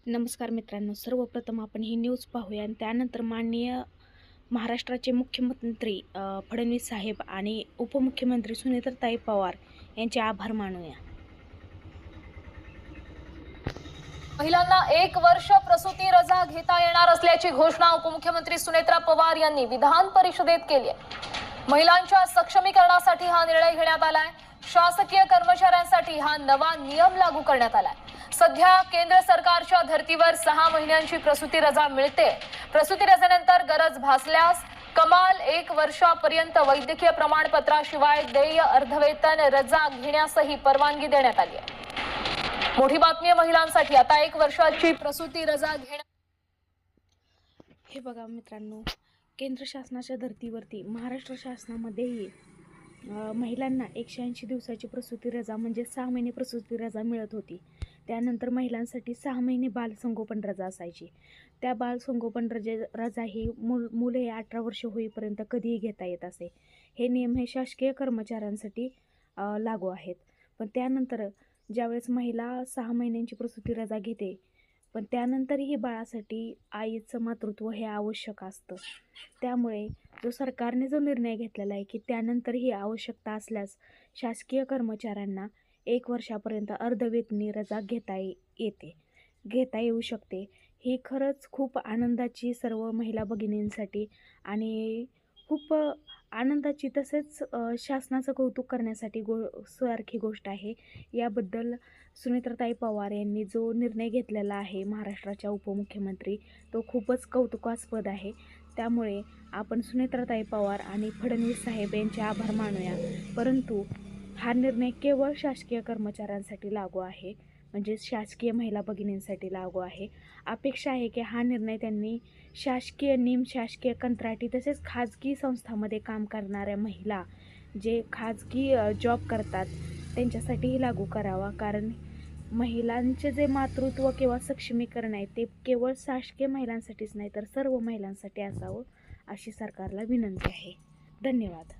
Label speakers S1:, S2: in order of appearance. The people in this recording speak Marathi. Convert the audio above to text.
S1: नमस्कार मित्रांनो, सर्वप्रथम आपण ही न्यूज पाहूया आणि त्यानंतर माननीय महाराष्ट्राचे मुख्यमंत्री फडणवीस साहेब आणि उपमुख्यमंत्री सुनेत्राताई पवार यांचे आभार मानूया.
S2: महिलांना 1 वर्ष प्रसूती रजा घेता येणार असल्याची घोषणा उपमुख्यमंत्री सुनेत्रा पवार यांनी विधान परिषदेत केली आहे. महिलांच्या सक्षमीकरणासाठी हा निर्णय घेण्यात आलाय. शासकीय कर्मचाऱ्यांसाठी हा नवा नियम लागू करण्यात आलाय. सध्या केंद्र सरकारच्या धर्तीवर 6 महिन्यांची प्रसूती रजा मिळते. प्रसूती रजेनंतर गरज भासल्यास कमाल 1 वर्षापर्यंत वैद्यकीय प्रमाणपत्राशिवाय देय अर्धवेतन रजा घेण्यासही परवानगी देण्यात आली आहे. मोठी बातमी महिलांसाठी आता 1 वर्षाची प्रसूती रजा घेण्यात.
S1: हे बघा मित्रांनो, केंद्र शासनाच्या धर्तीवरती महाराष्ट्र शासनामध्येही महिलांना 180 दिवसाची प्रसूती रजा म्हणजे 6 महिने प्रसूती रजा मिळत होती. त्यानंतर महिलांसाठी 6 महिने बालसंगोपन रजा असायची. त्या बालसंगोपन रजा ही मुले 18 वर्ष होईपर्यंत कधीही घेता येत असे. हे नियम हे शासकीय कर्मचाऱ्यांसाठी लागू आहेत. पण त्यानंतर ज्यावेळेस महिला 6 महिन्यांची प्रसूती रजा घेते, पण त्यानंतरही बाळासाठी आईचं मातृत्व हे आवश्यक असतं. त्यामुळे सरकारने जो निर्णय घेतलेला आहे की त्यानंतरही आवश्यकता असल्यास शासकीय कर्मचाऱ्यांना 1 वर्षापर्यंत अर्धवेतनी रजा घेता येऊ शकते. ही खरंच खूप आनंदाची सर्व महिला भगिनींसाठी आणि खूप आनंदाची तसेच शासनाचं कौतुक करण्यासाठी सारखी गोष्ट आहे. याबद्दल सुनेत्राताई पवार यांनी जो निर्णय घेतलेला आहे महाराष्ट्राच्या उपमुख्यमंत्री, तो खूपच कौतुकास्पद आहे. त्यामुळे आपण सुनेत्राताई पवार आणि फडणवीस साहेब यांचे आभार मानूया. परंतु हा निर्णय केवळ शासकीय कर्मचाऱ्यांसाठी लागू आहे, म्हणजे शासकीय महिला भगिनींसाठी लागू आहे. अपेक्षा आहे की हा निर्णय त्यांनी शासकीय शासकीय कंत्राटी तसेच खाजगी संस्थांमध्ये काम करणाऱ्या महिला जे खाजगी जॉब करतात त्यांच्यासाठीही लागू करावा. कारण महिलांचे जे मातृत्व किंवा सक्षमीकरण आहे ते केवळ शासकीय महिलांसाठीच नाही तर सर्व महिलांसाठी असावं अशी सरकारला विनंती आहे. धन्यवाद.